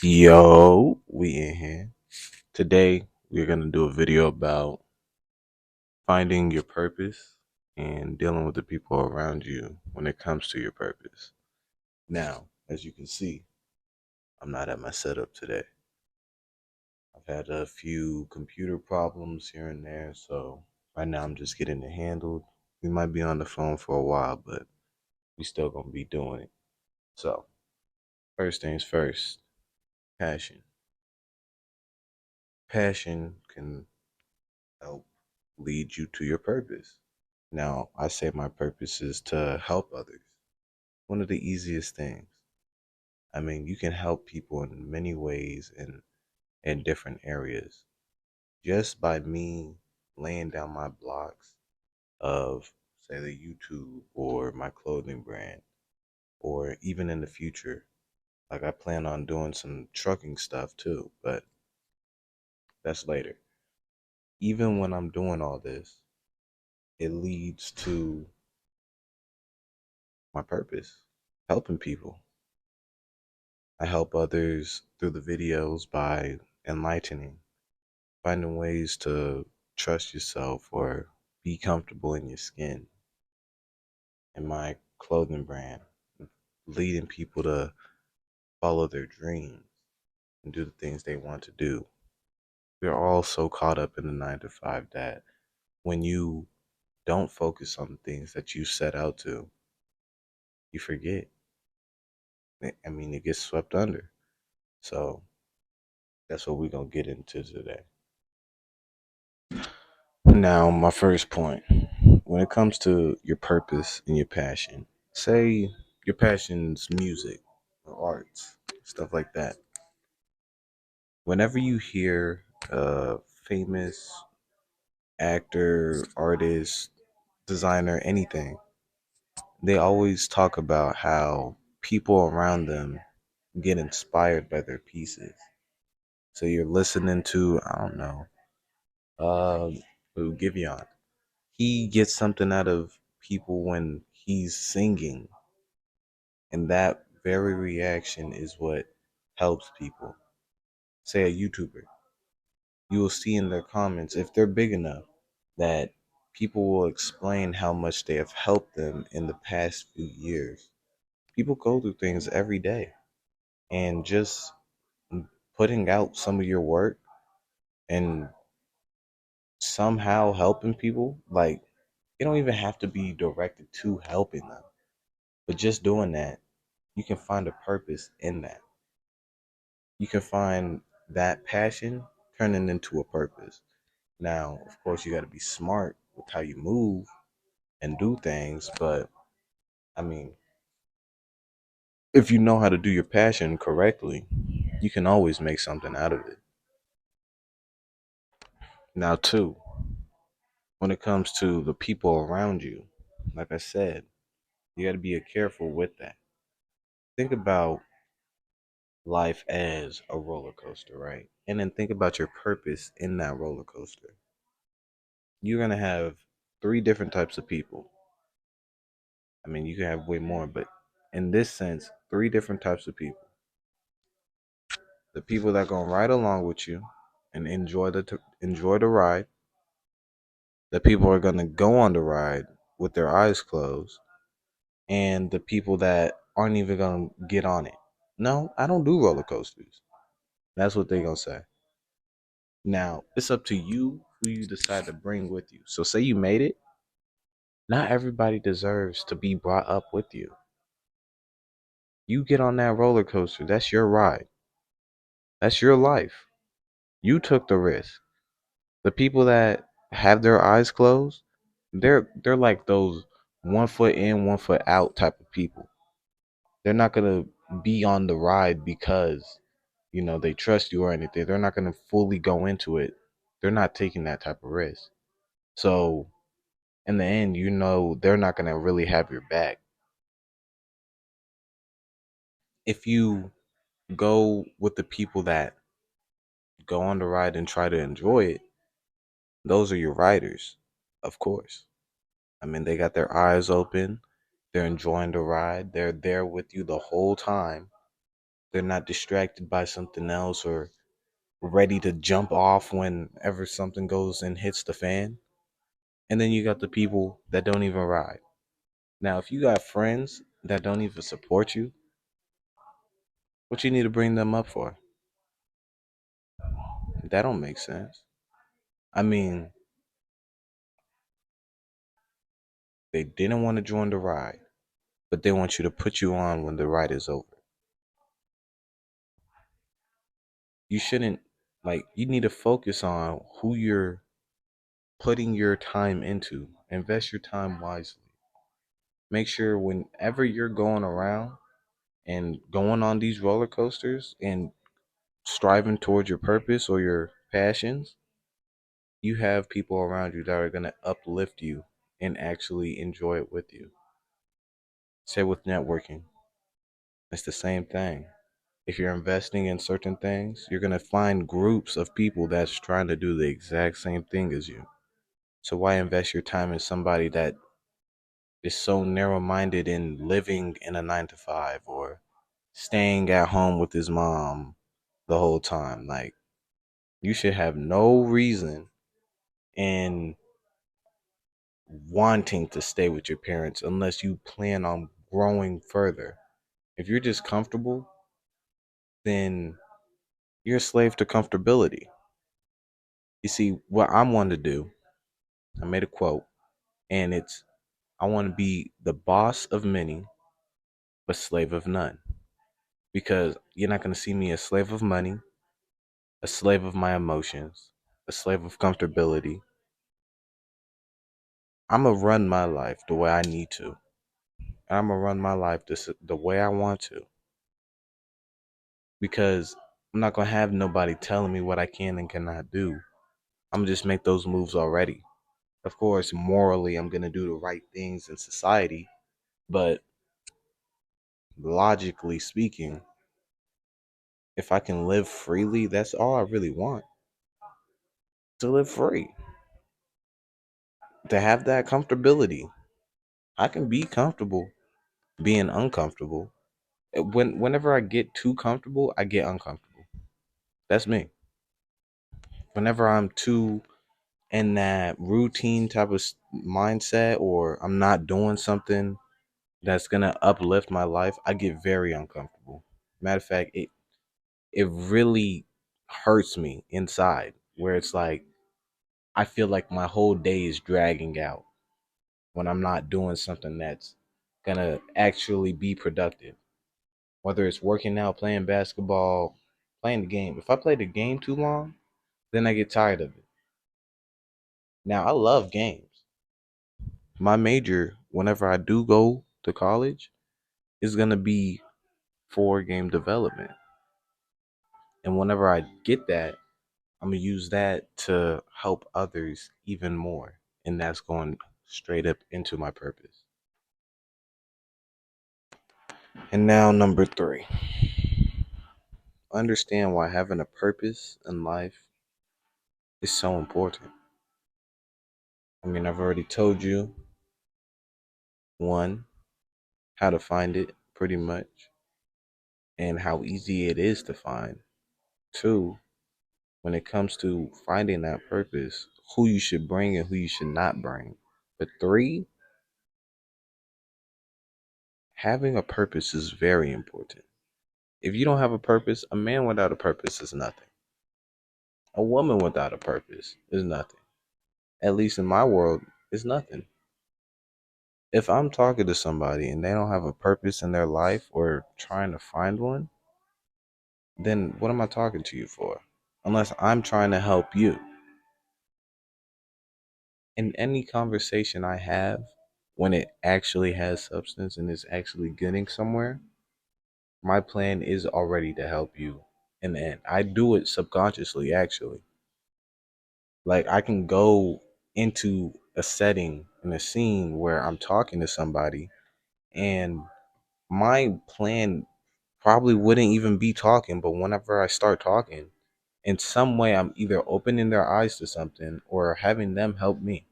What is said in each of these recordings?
Yo, we in here. Today, we're going to do a video about finding your purpose and dealing with the people around you when it comes to your purpose. Now, as you can see, I'm not at my setup today. I've had a few computer problems here and there, so right now I'm just getting it handled. We might be on the phone for a while, but we still going to be doing it. So, first things first, passion. Passion can help lead you to your purpose. Now, I say my purpose is to help others. One of the easiest things. I mean, you can help people in many ways in different areas. Just by me laying down my blocks of, say, the YouTube or my clothing brand, or even in the future. Like, I plan on doing some trucking stuff too, but that's later. Even when I'm doing all this, it leads to my purpose, helping people. I help others through the videos by enlightening, finding ways to trust yourself or be comfortable in your skin. In my clothing brand, leading people to follow their dreams and do the things they want to do. We're all so caught up in the 9 to 5 that when you don't focus on the things that you set out to, you forget. I mean, it gets swept under. So that's what we're going to get into today. Now, my first point, when it comes to your purpose and your passion, say your passion's music or arts, stuff like that. Whenever you hear a famous actor, artist, designer, anything, they always talk about how people around them get inspired by their pieces. So you're listening to, I don't know, Giveon. He gets something out of people when he's singing, and that very reaction is what helps people. Say a YouTuber, you will see in their comments, if they're big enough, that people will explain how much they have helped them in the past few years. People go through things every day, and just putting out some of your work and somehow helping people, like, it don't even have to be directed to helping them, but just doing that, you can find a purpose in that. You can find that passion turning into a purpose. Now, of course, you got to be smart with how you move and do things, but I mean, if you know how to do your passion correctly, you can always make something out of it. Now, too, when it comes to the people around you, like I said, you got to be careful with that. Think about life as a roller coaster, right? And then think about your purpose in that roller coaster. You're going to have three different types of people. I mean, you can have way more, but in this sense, three different types of people. The people that gonna ride along with you and enjoy the ride. The people are gonna go on the ride with their eyes closed, and the people that aren't even gonna get on it. No, I don't do roller coasters. That's what they gonna say. Now it's up to you who you decide to bring with you. So say you made it. Not everybody deserves to be brought up with you. You get on that roller coaster. That's your ride. That's your life. You took the risk. The people that have their eyes closed, they're like those 1 foot in, 1 foot out type of people. They're not gonna be on the ride because they trust you or anything. They're not gonna fully go into it. They're not taking that type of risk. So in the end, they're not gonna really have your back. If you go with the people that go on the ride and try to enjoy it, those are your riders, of course. I mean, they got their eyes open. They're enjoying the ride. They're there with you the whole time. They're not distracted by something else or ready to jump off whenever something goes and hits the fan. And then you got the people that don't even ride. Now, if you got friends that don't even support you, what you need to bring them up for? That don't make sense. I mean, they didn't want to join the ride, but they want you to put you on when the ride is over. You shouldn't, like, you need to focus on who you're putting your time into. Invest your time wisely. Make sure whenever you're going around and going on these roller coasters and striving towards your purpose or your passions, you have people around you that are going to uplift you and actually enjoy it with you. Say with networking, it's the same thing. If you're investing in certain things, you're going to find groups of people that's trying to do the exact same thing as you. So why invest your time in somebody that is so narrow-minded in living in a 9 to 5 or staying at home with his mom the whole time? Like, you should have no reason in wanting to stay with your parents unless you plan on growing further. If you're just comfortable, then you're a slave to comfortability. You see, what I'm wanting to do, I made a quote, and it's, I want to be the boss of many, but slave of none. Because you're not going to see me a slave of money, a slave of my emotions, a slave of comfortability. I'm going to run my life the way I need to. And I'm going to run my life the way I want to. Because I'm not going to have nobody telling me what I can and cannot do. I'm going to just make those moves already. Of course, morally, I'm going to do the right things in society. But logically speaking, if I can live freely, that's all I really want. To live free, to have that comfortability. I can be comfortable being uncomfortable. Whenever I get too comfortable, I get uncomfortable. That's me. Whenever I'm too in that routine type of mindset, or I'm not doing something that's gonna uplift my life, I get very uncomfortable. Matter of fact, it really hurts me inside, where it's like I feel like my whole day is dragging out when I'm not doing something that's gonna actually be productive. Whether it's working out, playing basketball, playing the game. If I play the game too long, then I get tired of it. Now, I love games. My major, whenever I do go to college, is gonna be for game development. And whenever I get that, I'm gonna use that to help others even more. And that's going straight up into my purpose. And now, number three, understand why having a purpose in life is so important. I mean, I've already told you, one, how to find it pretty much, and how easy it is to find. Two, when it comes to finding that purpose, who you should bring and who you should not bring. But three, having a purpose is very important. If you don't have a purpose, a man without a purpose is nothing. A woman without a purpose is nothing. At least in my world, it's nothing. If I'm talking to somebody and they don't have a purpose in their life or trying to find one, then what am I talking to you for? Unless I'm trying to help you. In any conversation I have, when it actually has substance and is actually getting somewhere, my plan is already to help you in the end. I do it subconsciously, actually. Like, I can go into a setting in a scene where I'm talking to somebody, and my plan probably wouldn't even be talking, but whenever I start talking, in some way, I'm either opening their eyes to something or having them help me.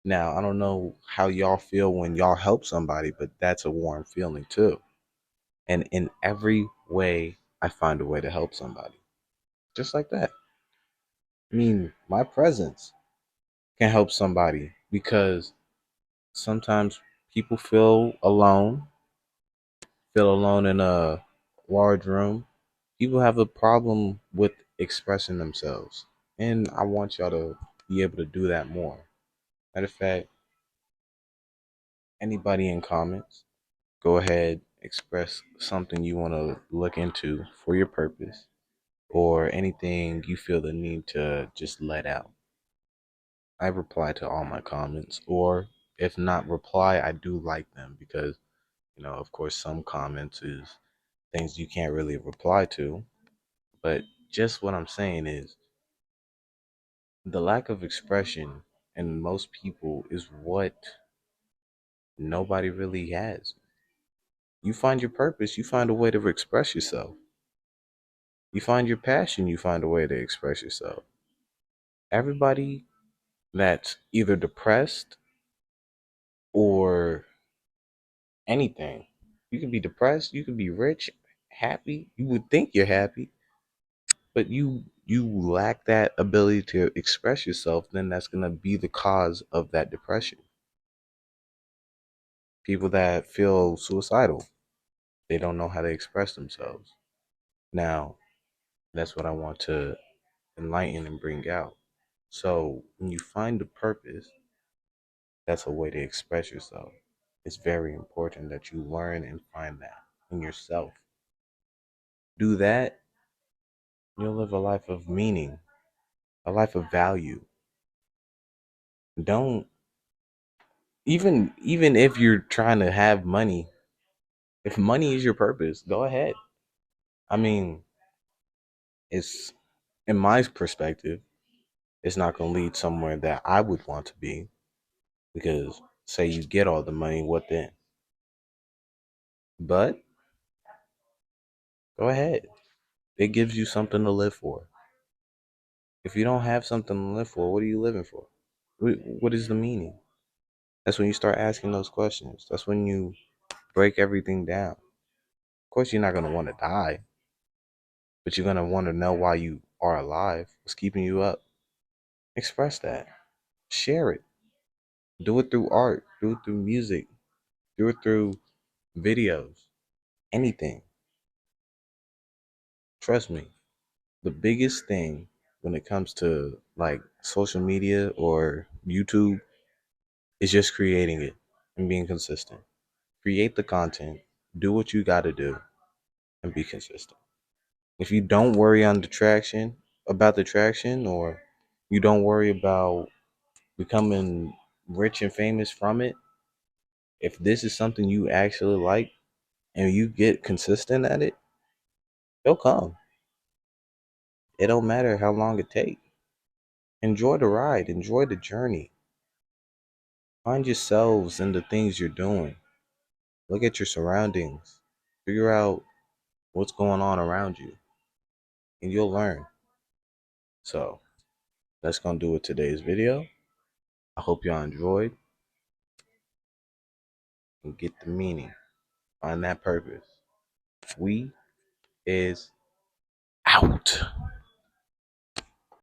Now, I don't know how y'all feel when y'all help somebody, but that's a warm feeling too. And in every way I find a way to help somebody. Just like that. I mean, my presence can help somebody because sometimes people feel alone in a large room. People have a problem with expressing themselves. And I want y'all to be able to do that more. Matter of fact, anybody in comments, go ahead, express something you want to look into for your purpose or anything you feel the need to just let out. I reply to all my comments, or if not reply, I do like them because, of course, some comments is things you can't really reply to. But just what I'm saying is the lack of expression in most people is what nobody really has. You find your purpose, you find a way to express yourself. You find your passion, you find a way to express yourself. Everybody that's either depressed or anything, you can be depressed, you can be rich, happy. You would think you're happy, but you lack that ability to express yourself, then that's going to be the cause of that depression. People that feel suicidal, they don't know how to express themselves. Now, that's what I want to enlighten and bring out. So, when you find a purpose, that's a way to express yourself. It's very important that you learn and find that in yourself. Do that, you'll live a life of meaning, a life of value. Don't even if you're trying to have money, if money is your purpose, go ahead. I mean, it's in my perspective, it's not going to lead somewhere that I would want to be because say you get all the money, what then? But go ahead. It gives you something to live for. If you don't have something to live for, what are you living for? What is the meaning? That's when you start asking those questions. That's when you break everything down. Of course, you're not going to want to die, but you're going to want to know why you are alive. What's keeping you up? Express that. Share it. Do it through art. Do it through music. Do it through videos. Anything. Trust me. The biggest thing when it comes to like social media or YouTube is just creating it and being consistent. Create the content. Do what you got to do and be consistent. If you don't worry on the traction about the traction, or you don't worry about becoming rich and famous from it, if this is something you actually like and you get consistent at it, they'll come. It don't matter how long it takes. Enjoy the ride, enjoy the journey. Find yourselves in the things you're doing. Look at your surroundings. Figure out what's going on around you, and you'll learn. So that's gonna do it today's video. I hope y'all enjoyed and get the meaning. Find that purpose. We is out.